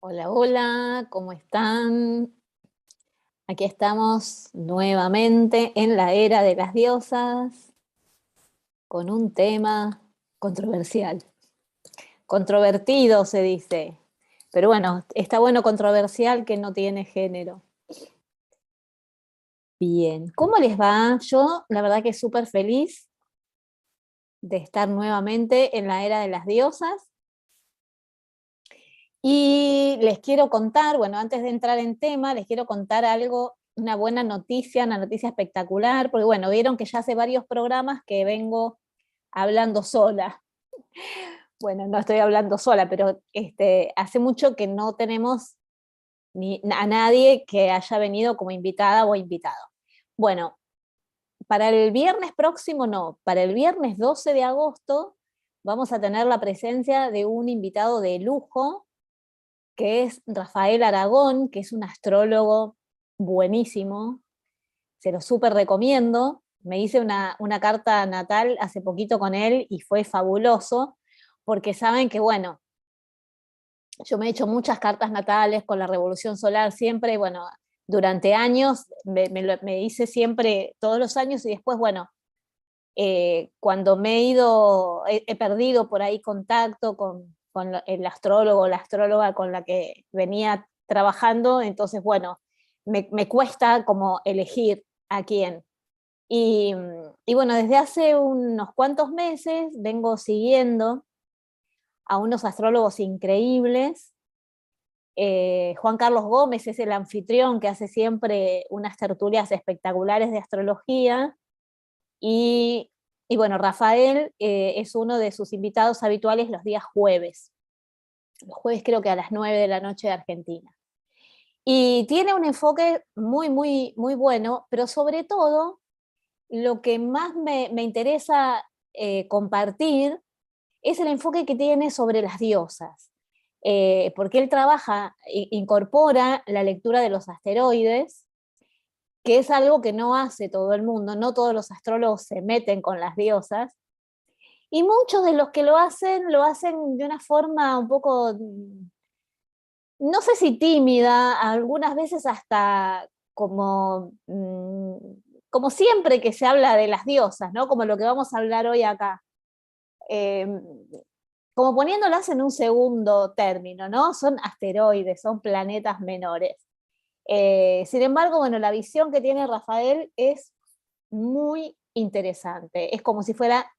Hola, hola, ¿cómo están? Aquí estamos nuevamente en la era de las diosas con un tema controversial. Controvertido se dice, pero bueno, está bueno controversial que no tiene género. Bien, ¿cómo les va? Yo la verdad que súper feliz de estar nuevamente en la era de las diosas. Y les quiero contar, bueno, antes de entrar en tema, les quiero contar algo, una buena noticia, una noticia espectacular, porque bueno, vieron que ya hace varios programas que vengo hablando sola. Bueno, no estoy hablando sola, pero hace mucho que no tenemos a nadie que haya venido como invitada o invitado. Bueno, para el viernes próximo no, para el viernes 12 de agosto vamos a tener la presencia de un invitado de lujo, que es Rafael Aragón, que es un astrólogo buenísimo, se lo súper recomiendo. Me hice una carta natal hace poquito con él y fue fabuloso, porque saben que, bueno, yo me he hecho muchas cartas natales con la revolución solar siempre, bueno, durante años me hice siempre todos los años y después, bueno, cuando me he ido, he perdido por ahí contacto con el astrólogo o la astróloga con la que venía trabajando, entonces, bueno, me cuesta como elegir a quién. Y, y bueno, desde hace unos cuantos meses vengo siguiendo a unos astrólogos increíbles. Juan Carlos Gómez es el anfitrión que hace siempre unas tertulias espectaculares de astrología. Y, y bueno, Rafael es uno de sus invitados habituales los días jueves. Los jueves creo que a las 9 de la noche de Argentina. Y tiene un enfoque muy, muy, muy bueno, pero sobre todo lo que más me interesa compartir es el enfoque que tiene sobre las diosas. Porque él trabaja, incorpora la lectura de los asteroides, que es algo que no hace todo el mundo, no todos los astrólogos se meten con las diosas, y muchos de los que lo hacen de una forma un poco, no sé si tímida, algunas veces hasta como, como siempre que se habla de las diosas, ¿no? Como lo que vamos a hablar hoy acá. Eh, Como poniéndolas en un segundo término, ¿no? Son asteroides, son planetas menores. Sin embargo, bueno, la visión que tiene Rafael es muy interesante. Es como si fuera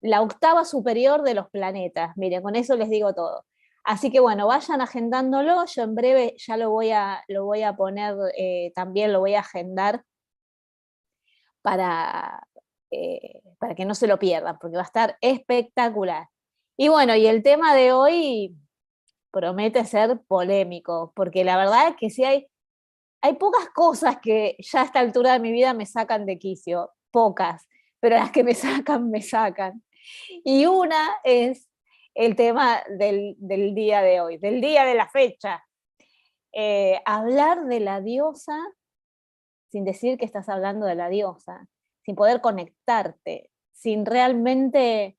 la octava superior de los planetas. Miren, con eso les digo todo. Así que bueno, vayan agendándolo. Yo en breve ya lo voy a poner, también lo voy a agendar para, para que no se lo pierdan, porque va a estar espectacular. Y bueno, y el tema de hoy promete ser polémico, porque la verdad es que sí hay pocas cosas que ya a esta altura de mi vida me sacan de quicio, pocas, pero las que me sacan, me sacan. Y una es el tema del día de hoy, del día de la fecha. Hablar de la diosa sin decir que estás hablando de la diosa, sin poder conectarte, sin realmente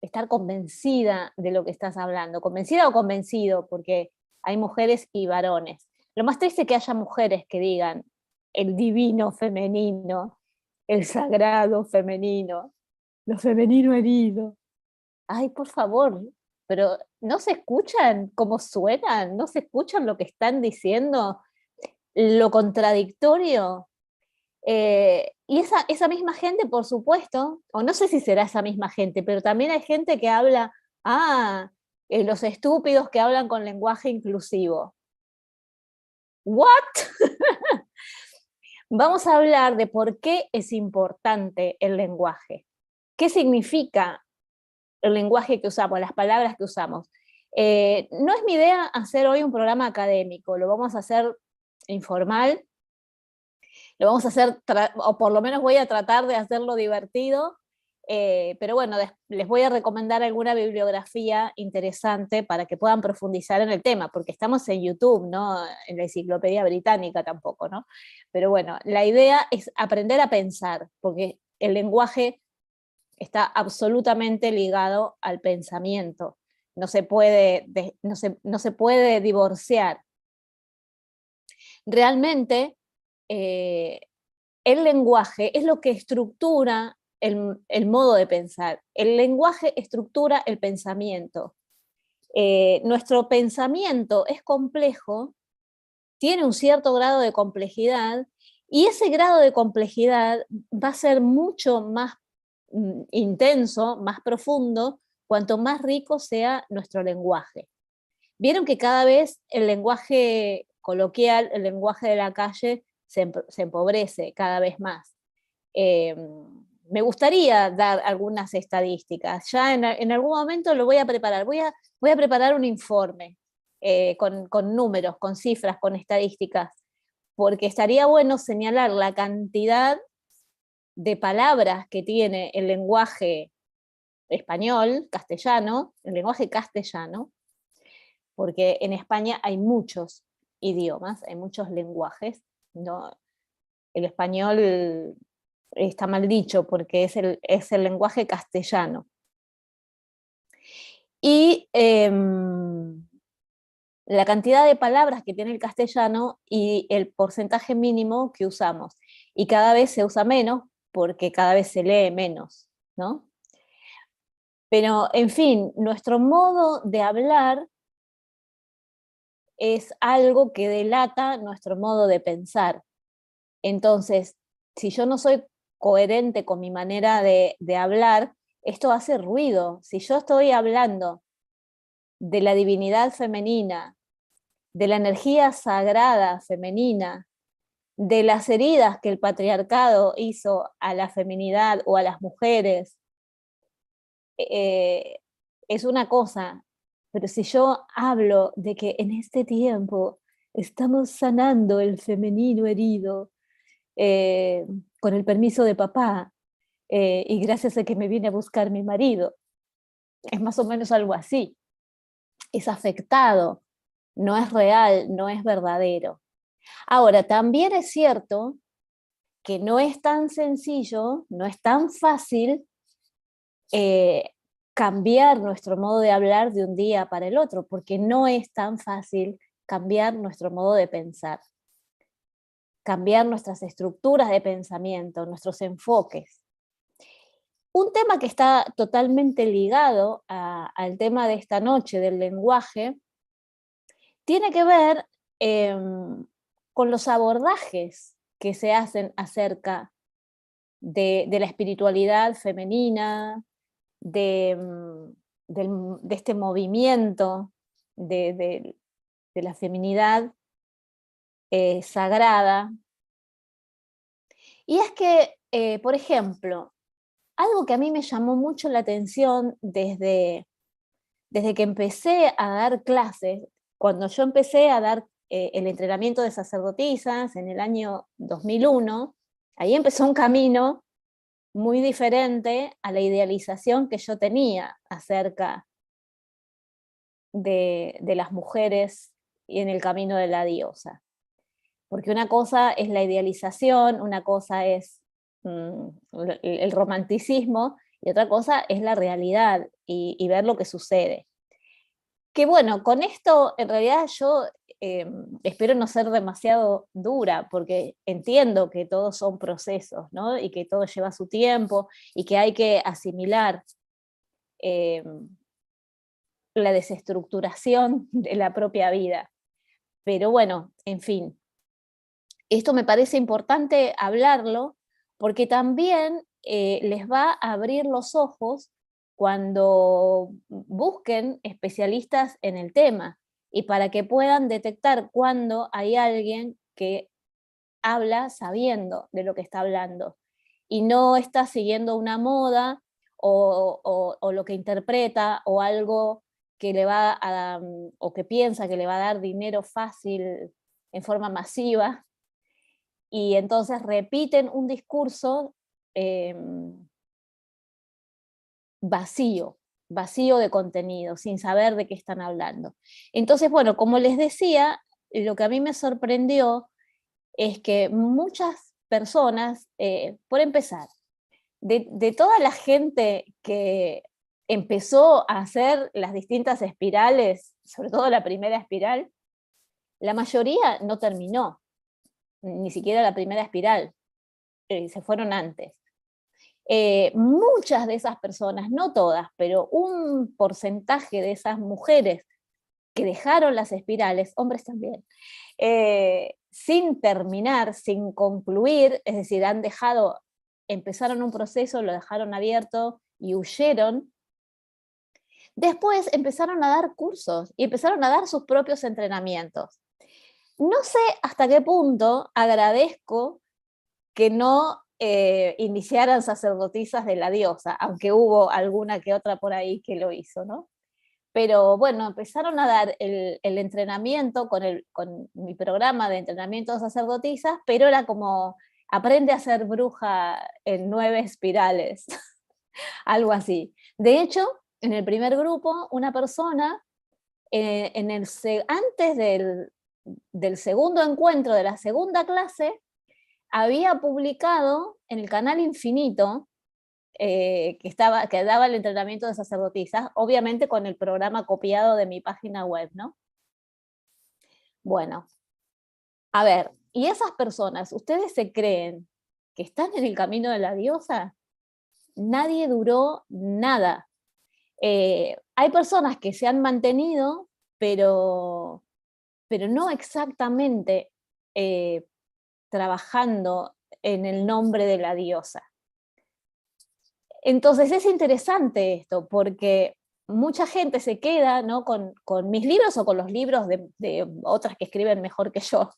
estar convencida de lo que estás hablando, convencida o convencido, porque hay mujeres y varones. Lo más triste es que haya mujeres que digan el divino femenino, el sagrado femenino, lo femenino herido. Ay, por favor, pero no se escuchan cómo suenan, no se escuchan lo que están diciendo, lo contradictorio. Y esa misma gente, por supuesto, o no sé si será esa misma gente, pero también hay gente que habla, los estúpidos que hablan con lenguaje inclusivo. ¿What? Vamos a hablar de por qué es importante el lenguaje. ¿Qué significa el lenguaje que usamos, las palabras que usamos? No es mi idea hacer hoy un programa académico, lo vamos a hacer informal, lo vamos a hacer, o por lo menos voy a tratar de hacerlo divertido, pero bueno, les voy a recomendar alguna bibliografía interesante para que puedan profundizar en el tema, porque estamos en YouTube, no en la Enciclopedia Británica tampoco, ¿no? Pero bueno, la idea es aprender a pensar, porque el lenguaje está absolutamente ligado al pensamiento. no se puede, no se puede divorciar. Realmente, el lenguaje es lo que estructura el modo de pensar. El lenguaje estructura el pensamiento. Nuestro pensamiento es complejo, tiene un cierto grado de complejidad, y ese grado de complejidad va a ser mucho más intenso, más profundo, cuanto más rico sea nuestro lenguaje. Vieron que cada vez el lenguaje coloquial, el lenguaje de la calle, se empobrece cada vez más. Me gustaría dar algunas estadísticas. Ya en algún momento lo voy a preparar. Voy a preparar un informe con números, con cifras, con estadísticas, porque estaría bueno señalar la cantidad de palabras que tiene el lenguaje español, castellano, el lenguaje castellano, porque en España hay muchos idiomas, hay muchos lenguajes, ¿no? El español está mal dicho porque es el lenguaje castellano. Y la cantidad de palabras que tiene el castellano y el porcentaje mínimo que usamos. Y cada vez se usa menos porque cada vez se lee menos, ¿no? Pero, en fin, nuestro modo de hablar es algo que delata nuestro modo de pensar. Entonces, si yo no soy coherente con mi manera de hablar, esto hace ruido. Si yo estoy hablando de la divinidad femenina, de la energía sagrada femenina, de las heridas que el patriarcado hizo a la feminidad o a las mujeres, es una cosa, pero si yo hablo de que en este tiempo estamos sanando el femenino herido, eh, con el permiso de papá, y gracias a que me viene a buscar mi marido, es más o menos algo así. Es afectado, no es real, no es verdadero. Ahora, también es cierto que no es tan sencillo, no es tan fácil cambiar nuestro modo de hablar de un día para el otro, porque no es tan fácil cambiar nuestro modo de pensar, cambiar nuestras estructuras de pensamiento, nuestros enfoques. Un tema que está totalmente ligado al tema de esta noche del lenguaje tiene que ver con los abordajes que se hacen acerca de la espiritualidad femenina, de, de este movimiento de la feminidad sagrada. Y es que, por ejemplo, algo que a mí me llamó mucho la atención desde que empecé a dar clases, cuando yo empecé a dar el entrenamiento de sacerdotisas en el año 2001, ahí empezó un camino muy diferente a la idealización que yo tenía acerca de las mujeres y en el camino de la diosa. Porque una cosa es la idealización, una cosa es el romanticismo, y otra cosa es la realidad y ver lo que sucede. Que bueno, con esto en realidad yo espero no ser demasiado dura, porque entiendo que todos son procesos, ¿no? Y que todo lleva su tiempo y que hay que asimilar eh, la desestructuración de la propia vida. Pero bueno, en fin, esto me parece importante hablarlo porque también les va a abrir los ojos cuando busquen especialistas en el tema y para que puedan detectar cuando hay alguien que habla sabiendo de lo que está hablando y no está siguiendo una moda o lo que interpreta o algo que le va a, o que piensa que le va a dar dinero fácil en forma masiva, y entonces repiten un discurso eh, vacío, vacío de contenido, sin saber de qué están hablando. Entonces, bueno, como les decía, lo que a mí me sorprendió es que muchas personas, por empezar, de toda la gente que empezó a hacer las distintas espirales, sobre todo la primera espiral, la mayoría no terminó, ni siquiera la primera espiral, se fueron antes. Muchas de esas personas, no todas, pero un porcentaje de esas mujeres que dejaron las espirales, hombres también, sin terminar, sin concluir, es decir, empezaron un proceso, lo dejaron abierto y huyeron. Después empezaron a dar cursos y empezaron a dar sus propios entrenamientos. No sé hasta qué punto agradezco que no iniciaran sacerdotisas de la diosa, aunque hubo alguna que otra por ahí que lo hizo, ¿no? Pero bueno, empezaron a dar el entrenamiento con mi programa de entrenamiento de sacerdotisas, pero era como, aprende a ser bruja en 9 espirales, algo así. De hecho, en el primer grupo, una persona, antes del segundo encuentro de la segunda clase, había publicado en el canal Infinito, que daba el entrenamiento de sacerdotisas, obviamente con el programa copiado de mi página web, ¿no? Bueno, a ver, ¿y esas personas, ustedes se creen que están en el camino de la diosa? Nadie duró nada. Hay personas que se han mantenido, pero no exactamente trabajando en el nombre de la diosa. Entonces es interesante esto, porque mucha gente se queda, ¿no?, con mis libros o con los libros de otras que escriben mejor que yo,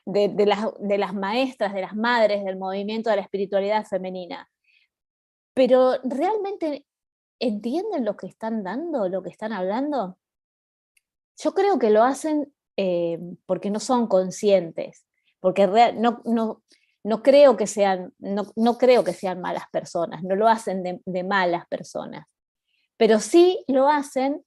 de las maestras, de las madres del movimiento de la espiritualidad femenina. Pero ¿realmente entienden lo que están dando, lo que están hablando? Yo creo que lo hacen porque no son conscientes, porque no creo que sean malas personas, no lo hacen de malas personas, pero sí lo hacen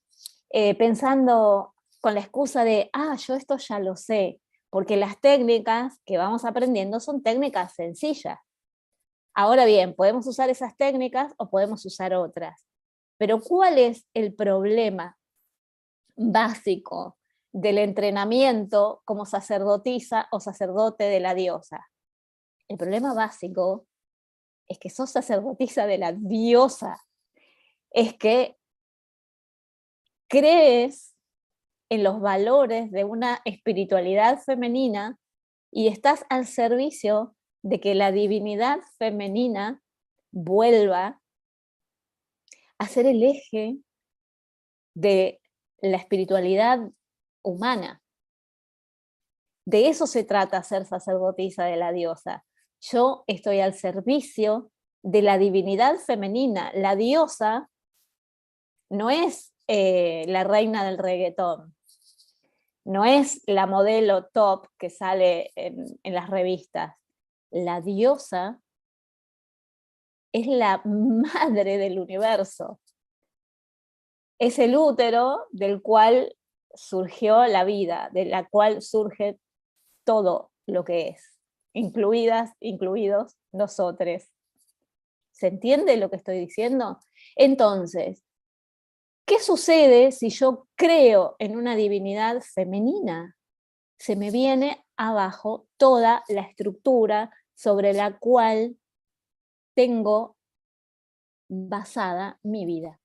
pensando con la excusa de, yo esto ya lo sé, porque las técnicas que vamos aprendiendo son técnicas sencillas. Ahora bien, podemos usar esas técnicas o podemos usar otras, pero ¿cuál es el problema básico del entrenamiento como sacerdotisa o sacerdote de la diosa? El problema básico es que sos sacerdotisa de la diosa, es que crees en los valores de una espiritualidad femenina y estás al servicio de que la divinidad femenina vuelva a ser el eje de la espiritualidad humana. De eso se trata ser sacerdotisa de la diosa. Yo estoy al servicio de la divinidad femenina. La diosa no es la reina del reggaetón, no es la modelo top que sale en las revistas. La diosa es la madre del universo. Es el útero del cual surgió la vida, de la cual surge todo lo que es, incluidos nosotros. ¿Se entiende lo que estoy diciendo? Entonces, ¿qué sucede si yo creo en una divinidad femenina? Se me viene abajo toda la estructura sobre la cual tengo basada mi vida.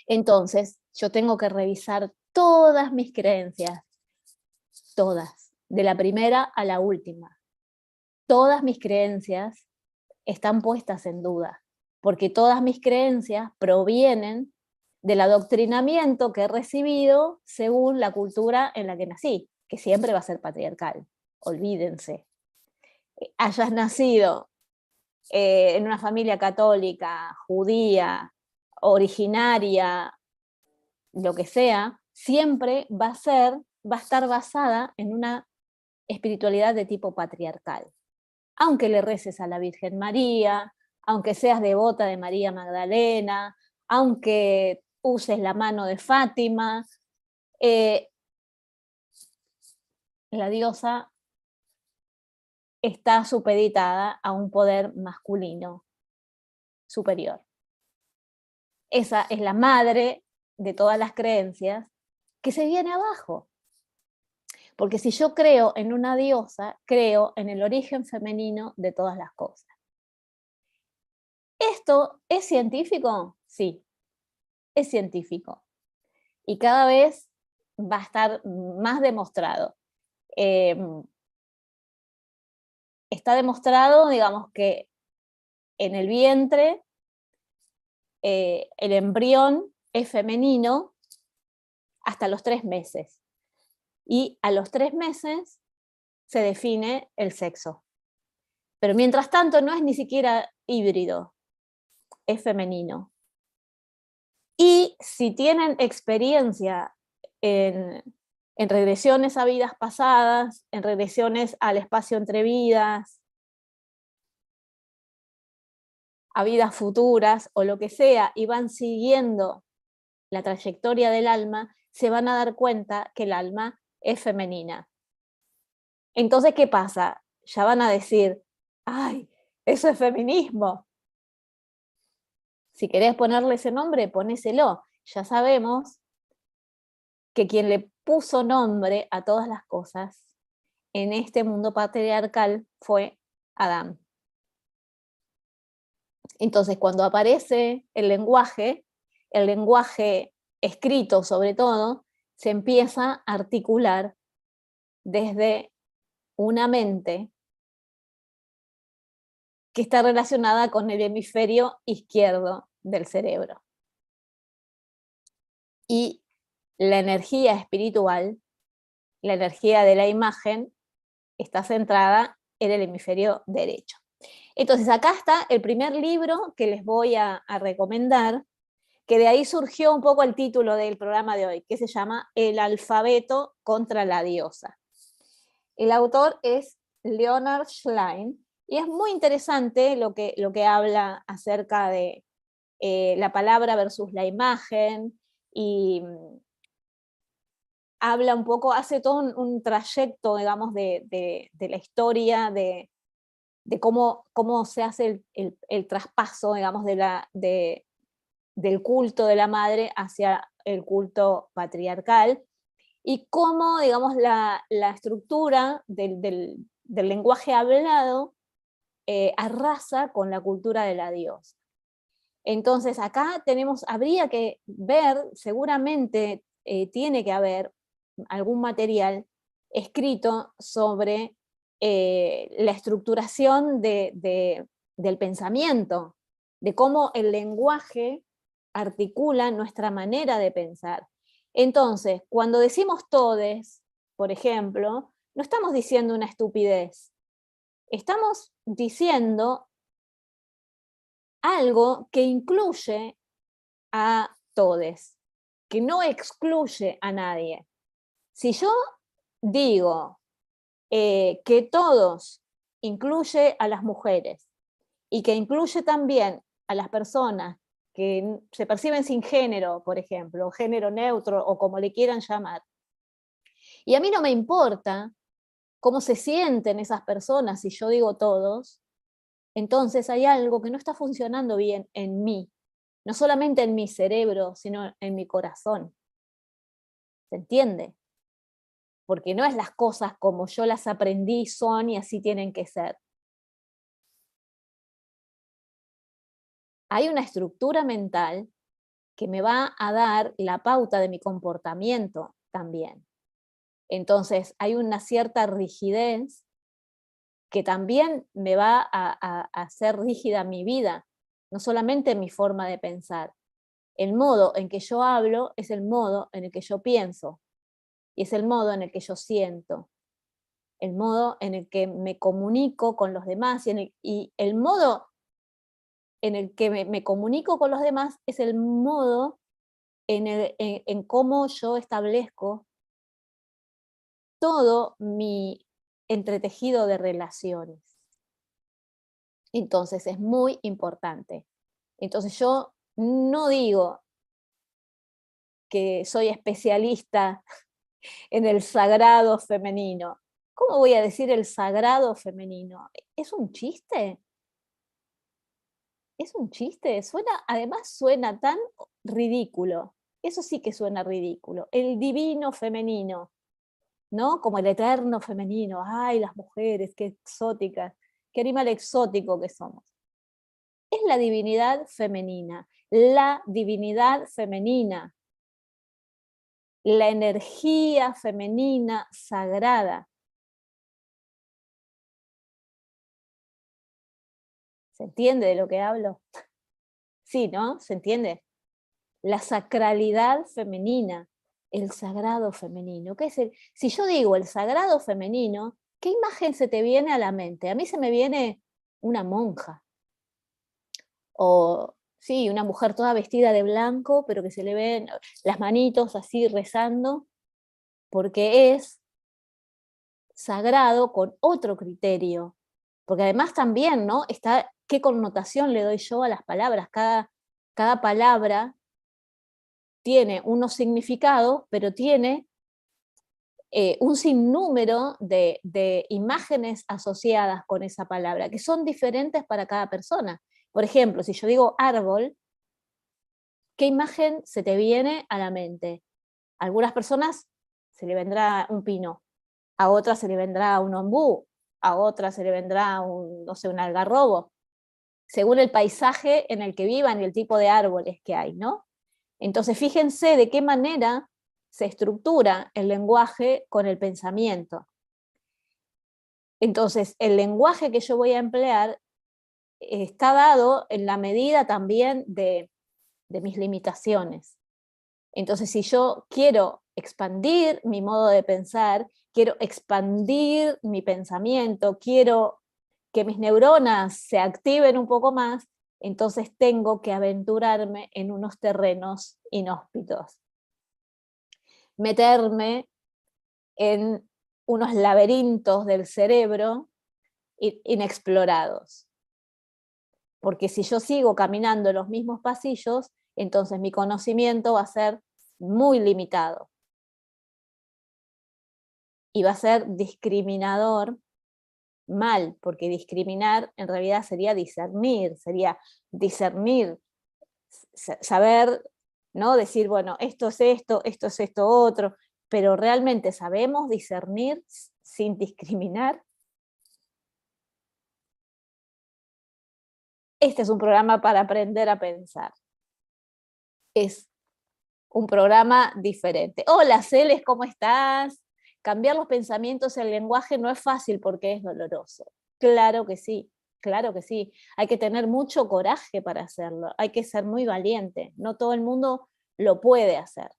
Entonces, yo tengo que revisar todas mis creencias, todas, de la primera a la última. Todas mis creencias están puestas en duda, porque todas mis creencias provienen del adoctrinamiento que he recibido según la cultura en la que nací, que siempre va a ser patriarcal, olvídense. Hayas nacido en una familia católica, judía, originaria, lo que sea, siempre va a estar basada en una espiritualidad de tipo patriarcal. Aunque le reces a la Virgen María, aunque seas devota de María Magdalena, aunque uses la mano de Fátima, la diosa está supeditada a un poder masculino superior. esa es la madre de todas las creencias, que se viene abajo. Porque si yo creo en una diosa, creo en el origen femenino de todas las cosas. ¿Esto es científico? Sí, es científico. Y cada vez va a estar más demostrado. Está demostrado, digamos, que en el vientre el embrión es femenino hasta los 3 meses. Y a los 3 meses se define el sexo. Pero mientras tanto no es ni siquiera híbrido, es femenino. Y si tienen experiencia en regresiones a vidas pasadas, en regresiones al espacio entre vidas, a vidas futuras o lo que sea, y van siguiendo la trayectoria del alma, se van a dar cuenta que el alma es femenina. Entonces, ¿qué pasa? Ya van a decir, ¡ay, eso es feminismo! Si querés ponerle ese nombre, ponéselo. Ya sabemos que quien le puso nombre a todas las cosas en este mundo patriarcal fue Adán. Entonces, cuando aparece el lenguaje escrito sobre todo, se empieza a articular desde una mente que está relacionada con el hemisferio izquierdo del cerebro. Y la energía espiritual, la energía de la imagen, está centrada en el hemisferio derecho. Entonces acá está el primer libro que les voy a recomendar, que de ahí surgió un poco el título del programa de hoy, que se llama El alfabeto contra la diosa. El autor es Leonard Schlein, y es muy interesante lo que habla acerca de la palabra versus la imagen, y habla un poco, hace todo un trayecto, digamos, de la historia, de cómo se hace el traspaso, digamos, del culto de la madre hacia el culto patriarcal, y cómo, digamos, la estructura del lenguaje hablado arrasa con la cultura de la diosa. Entonces acá habría que ver, seguramente tiene que haber algún material escrito sobre la estructuración del pensamiento, de cómo el lenguaje articula nuestra manera de pensar. Entonces, cuando decimos todes, por ejemplo, no estamos diciendo una estupidez, estamos diciendo algo que incluye a todes, que no excluye a nadie. Si yo digo que todos incluye a las mujeres y que incluye también a las personas que se perciben sin género, por ejemplo, género neutro o como le quieran llamar, y a mí no me importa cómo se sienten esas personas si yo digo todos, entonces hay algo que no está funcionando bien en mí, no solamente en mi cerebro, sino en mi corazón. ¿Se entiende? Porque no es las cosas como yo las aprendí son y así tienen que ser. Hay una estructura mental que me va a dar la pauta de mi comportamiento también. Entonces hay una cierta rigidez que también me va a hacer rígida mi vida, no solamente mi forma de pensar. El modo en que yo hablo es el modo en el que yo pienso, y es el modo en el que yo siento, el modo en el que me comunico con los demás, y el modo en el que me comunico con los demás es el modo en cómo yo establezco todo mi entretejido de relaciones. Entonces es muy importante. Entonces yo no digo que soy especialista en el sagrado femenino. ¿Cómo voy a decir el sagrado femenino? ¿Es un chiste? Es un chiste, además suena tan ridículo. Eso sí que suena ridículo. El divino femenino, ¿no? Como el eterno femenino. Ay, las mujeres, qué exóticas, qué animal exótico que somos. Es la divinidad femenina, la divinidad femenina, la energía femenina sagrada. ¿Se entiende de lo que hablo? Sí, ¿no? ¿Se entiende? La sacralidad femenina, el sagrado femenino. ¿Qué es si yo digo el sagrado femenino, ¿qué imagen se te viene a la mente? A mí se me viene una monja, o sí, una mujer toda vestida de blanco, pero que se le ven las manitos así rezando, porque es sagrado con otro criterio. Porque además también, ¿no? Está qué connotación le doy yo a las palabras. Cada palabra tiene unos significados, pero tiene un sinnúmero de imágenes asociadas con esa palabra, que son diferentes para cada persona. Por ejemplo, si yo digo árbol, ¿qué imagen se te viene a la mente? A algunas personas se le vendrá un pino, a otras se le vendrá un ombú, a otras se le vendrá no sé, un algarrobo, según el paisaje en el que vivan y el tipo de árboles que hay, ¿no? Entonces, fíjense de qué manera se estructura el lenguaje con el pensamiento. Entonces, el lenguaje que yo voy a emplear está dado en la medida también de mis limitaciones. Entonces, si yo quiero expandir mi modo de pensar, quiero expandir mi pensamiento, quiero que mis neuronas se activen un poco más, entonces tengo que aventurarme en unos terrenos inhóspitos, meterme en unos laberintos del cerebro inexplorados. Porque si yo sigo caminando los mismos pasillos, entonces mi conocimiento va a ser muy limitado. Y va a ser discriminador mal, porque discriminar en realidad sería discernir, saber, ¿no? Decir, bueno, esto es esto otro, pero realmente sabemos discernir sin discriminar. Este es un programa para aprender a pensar. Es un programa diferente. Hola, Celes, ¿cómo estás? Cambiar los pensamientos, el lenguaje no es fácil porque es doloroso. Claro que sí, claro que sí. Hay que tener mucho coraje para hacerlo, hay que ser muy valiente. No todo el mundo lo puede hacer.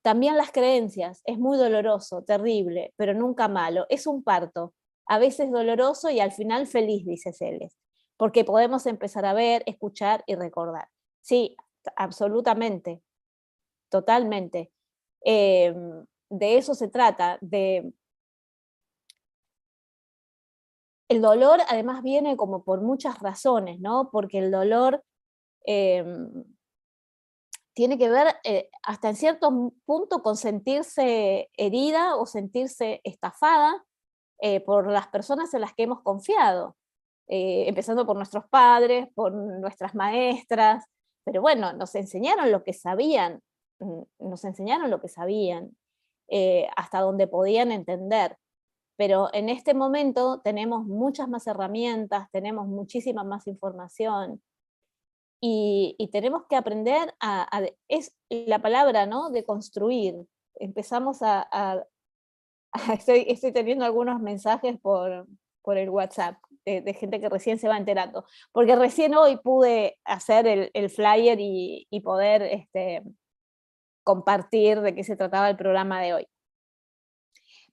También las creencias, es muy doloroso, terrible, pero nunca malo. Es un parto, a veces doloroso y al final feliz, dice Celes, porque podemos empezar a ver, escuchar y recordar. Sí, absolutamente. Totalmente. De eso se trata. El dolor además viene como por muchas razones, ¿no? Porque el dolor eh, tiene que ver hasta en cierto punto con sentirse herida o sentirse estafada por las personas en las que hemos confiado, empezando por nuestros padres, por nuestras maestras, pero bueno, nos enseñaron lo que sabían, nos enseñaron lo que sabían, hasta donde podían entender. Pero en este momento tenemos muchas más herramientas, tenemos muchísima más información y tenemos que aprender es la palabra, ¿no? De construir. Empezamos estoy teniendo algunos mensajes por el WhatsApp de gente que recién se va enterando, porque recién hoy pude hacer el flyer y poder compartir de qué se trataba el programa de hoy.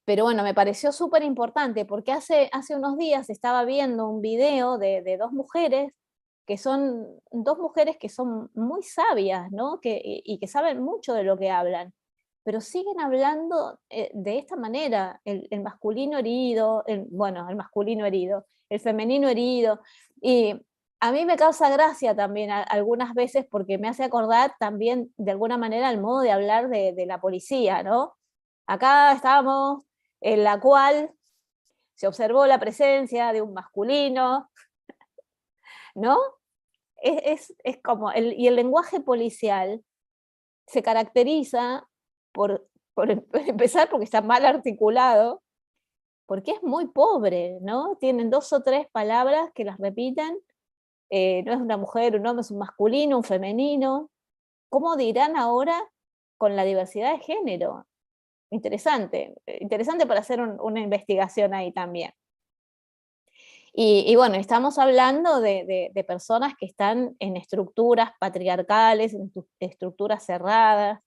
Pero bueno, me pareció súper importante porque hace unos días estaba viendo un video de dos mujeres que son dos mujeres que son muy sabias, ¿no? Y que saben mucho de lo que hablan, pero siguen hablando de esta manera, el masculino herido, bueno, el masculino herido, el femenino herido, y a mí me causa gracia también algunas veces porque me hace acordar también de alguna manera el modo de hablar de la policía, ¿no? Acá estábamos en la cual se observó la presencia de un masculino, ¿no? es como, y el lenguaje policial se caracteriza por empezar porque está mal articulado, porque es muy pobre, ¿no? Tienen 2 o 3 palabras que las repiten, no es una mujer, un hombre, es un masculino, un femenino. ¿Cómo dirán ahora con la diversidad de género? Interesante, interesante para hacer una investigación ahí también. Y bueno, estamos hablando de personas que están en estructuras patriarcales, en estructuras cerradas,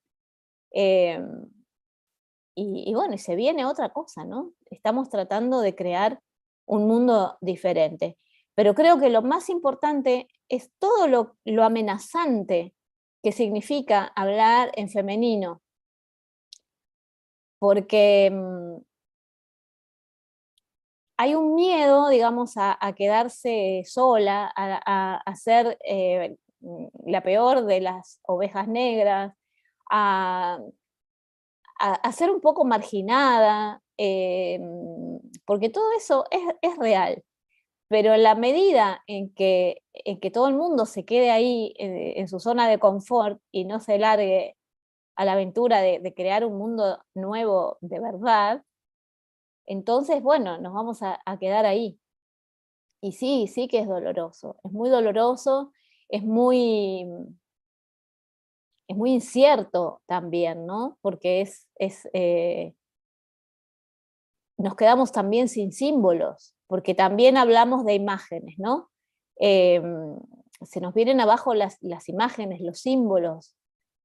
y bueno, y se viene otra cosa, ¿no? Estamos tratando de crear un mundo diferente. Pero creo que lo más importante es todo lo amenazante que significa hablar en femenino, porque hay un miedo, digamos, a quedarse sola, a ser la peor de las ovejas negras, a, a ser un poco marginada, porque todo eso es real. Pero en la medida en que todo el mundo se quede ahí en su zona de confort y no se largue a la aventura de crear un mundo nuevo de verdad, entonces, bueno, nos vamos a quedar ahí. Y sí, sí que es doloroso, es muy doloroso, es muy, es muy incierto también, ¿no? Porque nos quedamos también sin símbolos, porque también hablamos de imágenes, ¿no? Se nos vienen abajo las imágenes, los símbolos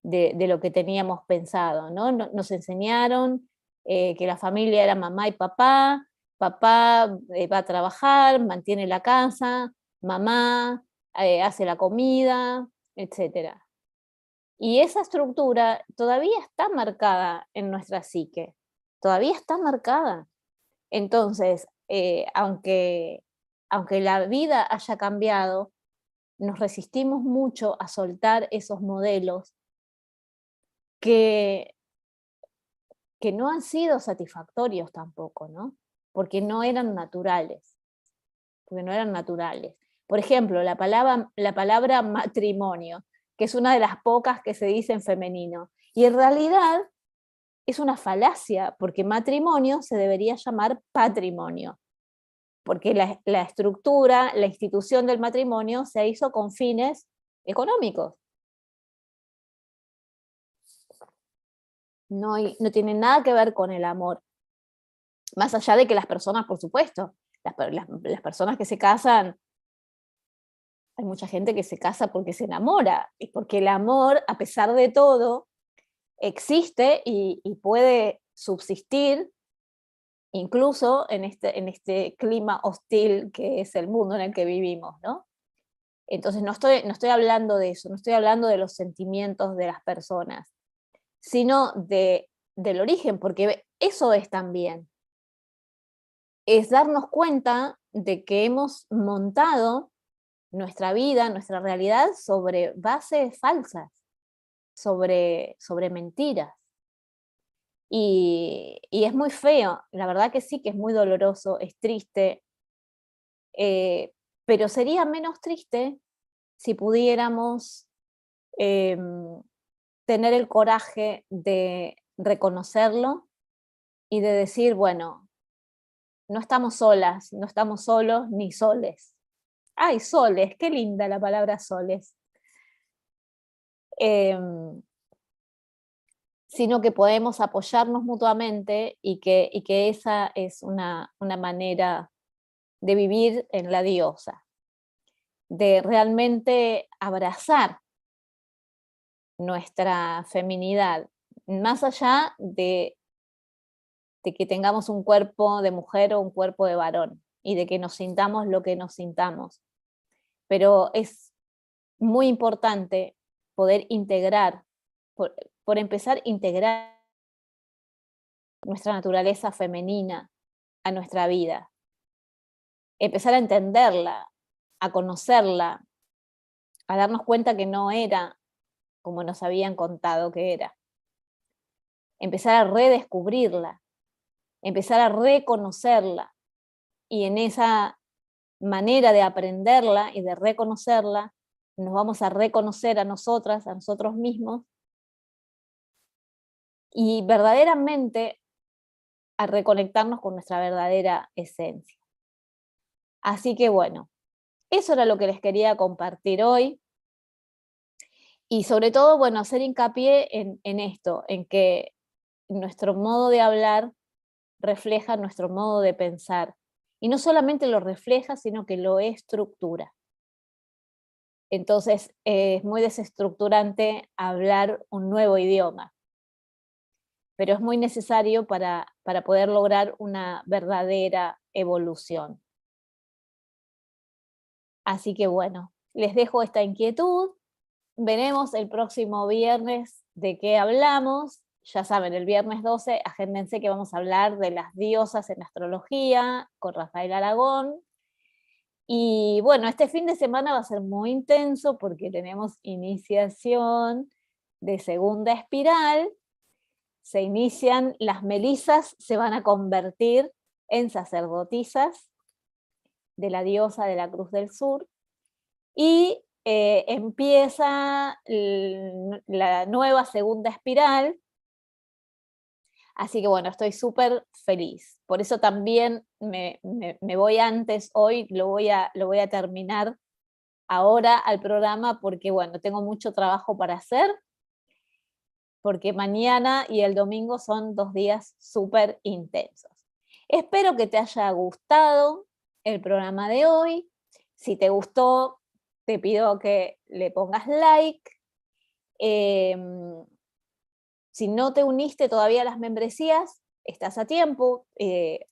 de lo que teníamos pensado, ¿no? Nos enseñaron que la familia era mamá y papá, papá va a trabajar, mantiene la casa, mamá hace la comida, etcétera. Y esa estructura todavía está marcada en nuestra psique, todavía está marcada. Entonces, aunque la vida haya cambiado, nos resistimos mucho a soltar esos modelos que, que no han sido satisfactorios tampoco, ¿no? Porque no eran naturales, porque no eran naturales. Por ejemplo, la palabra matrimonio, que es una de las pocas que se dice en femenino, y en realidad es una falacia, porque matrimonio se debería llamar patrimonio, porque la estructura, la institución del matrimonio se hizo con fines económicos. No tiene nada que ver con el amor. Más allá de que las personas, por supuesto, las personas que se casan, hay mucha gente que se casa porque se enamora, y porque el amor, a pesar de todo, existe y puede subsistir incluso en este clima hostil que es el mundo en el que vivimos, ¿no? Entonces no estoy hablando de eso, no estoy hablando de los sentimientos de las personas, sino del origen, porque eso es también, es darnos cuenta de que hemos montado nuestra vida, nuestra realidad sobre bases falsas, sobre mentiras. Y es muy feo, la verdad que sí que es muy doloroso, es triste, eh, pero sería menos triste si pudiéramos tener el coraje de reconocerlo y de decir, bueno, no estamos solas, no estamos solos ni soles. Ay, soles, qué linda la palabra soles. Sino que podemos apoyarnos mutuamente y que esa es una manera de vivir en la diosa, de realmente abrazar nuestra feminidad, más allá de que tengamos un cuerpo de mujer o un cuerpo de varón, y de que nos sintamos lo que nos sintamos. Pero es muy importante poder integrar, por empezar, integrar nuestra naturaleza femenina a nuestra vida, empezar a entenderla, a conocerla, a darnos cuenta que no era como nos habían contado que era, empezar a redescubrirla, empezar a reconocerla, y en esa manera de aprenderla y de reconocerla, nos vamos a reconocer a nosotras, a nosotros mismos, y verdaderamente a reconectarnos con nuestra verdadera esencia. Así que bueno, eso era lo que les quería compartir hoy. Y sobre todo, bueno, hacer hincapié en esto, en que nuestro modo de hablar refleja nuestro modo de pensar. Y no solamente lo refleja, sino que lo estructura. Entonces, es muy desestructurante hablar un nuevo idioma, pero es muy necesario para poder lograr una verdadera evolución. Así que bueno, les dejo esta inquietud. Veremos el próximo viernes de qué hablamos. Ya saben, el viernes 12, agéndense que vamos a hablar de las diosas en astrología con Rafael Aragón. Y bueno, este fin de semana va a ser muy intenso porque tenemos iniciación de segunda espiral. Se inician, las melisas se van a convertir en sacerdotisas de la diosa de la Cruz del Sur. Y empieza la nueva segunda espiral. Así que bueno, estoy súper feliz. Por eso también me voy antes hoy, lo voy a terminar ahora al programa, porque bueno, tengo mucho trabajo para hacer, porque mañana y el domingo son 2 días súper intensos. Espero que te haya gustado el programa de hoy. Si te gustó, te pido que le pongas like. Si no te uniste todavía a las membresías, estás a tiempo,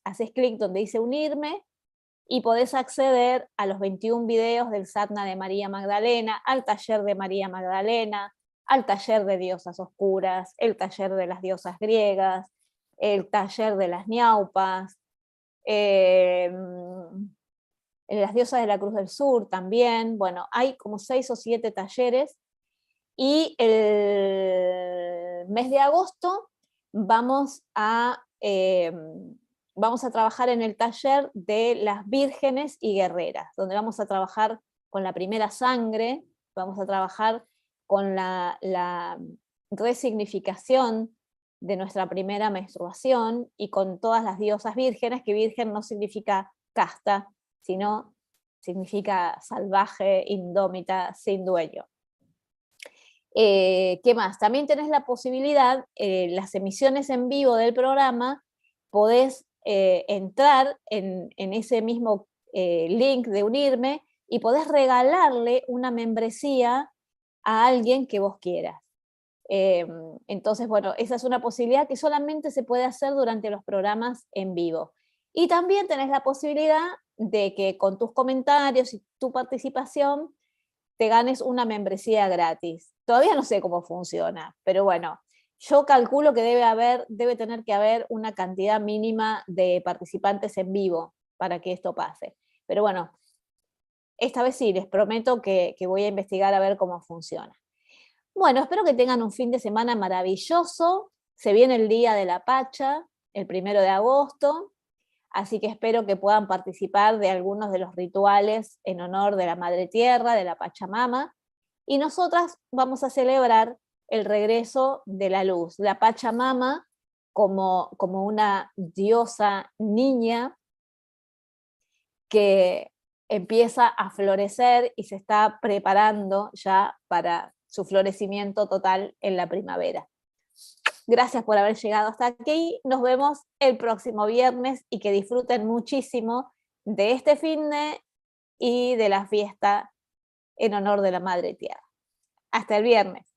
haces clic donde dice unirme y podés acceder a los 21 videos del Sadhana de María Magdalena, al taller de María Magdalena, al taller de diosas oscuras, el taller de las diosas griegas, el taller de las ñaupas, las diosas de la Cruz del Sur también. Bueno, hay como 6 o 7 talleres. Y el mes de agosto vamos a trabajar en el taller de las vírgenes y guerreras, donde vamos a trabajar con la primera sangre, vamos a trabajar con la resignificación de nuestra primera menstruación y con todas las diosas vírgenes, que virgen no significa casta, sino significa salvaje, indómita, sin dueño. ¿Qué más? También tenés la posibilidad, las emisiones en vivo del programa, podés entrar en ese mismo link de unirme y podés regalarle una membresía a alguien que vos quieras. Entonces, bueno, esa es una posibilidad que solamente se puede hacer durante los programas en vivo. Y también tenés la posibilidad de que con tus comentarios y tu participación te ganes una membresía gratis. Todavía no sé cómo funciona, pero bueno, yo calculo que debe tener que haber una cantidad mínima de participantes en vivo para que esto pase. Pero bueno, esta vez sí, les prometo que voy a investigar a ver cómo funciona. Bueno, espero que tengan un fin de semana maravilloso. Se viene el Día de la Pacha, el 1 de agosto. Así que espero que puedan participar de algunos de los rituales en honor de la Madre Tierra, de la Pachamama. Y nosotras vamos a celebrar el regreso de la luz, la Pachamama como una diosa niña que empieza a florecer y se está preparando ya para su florecimiento total en la primavera. Gracias por haber llegado hasta aquí. Nos vemos el próximo viernes y que disfruten muchísimo de este finde y de la fiesta en honor de la Madre Tierra. Hasta el viernes.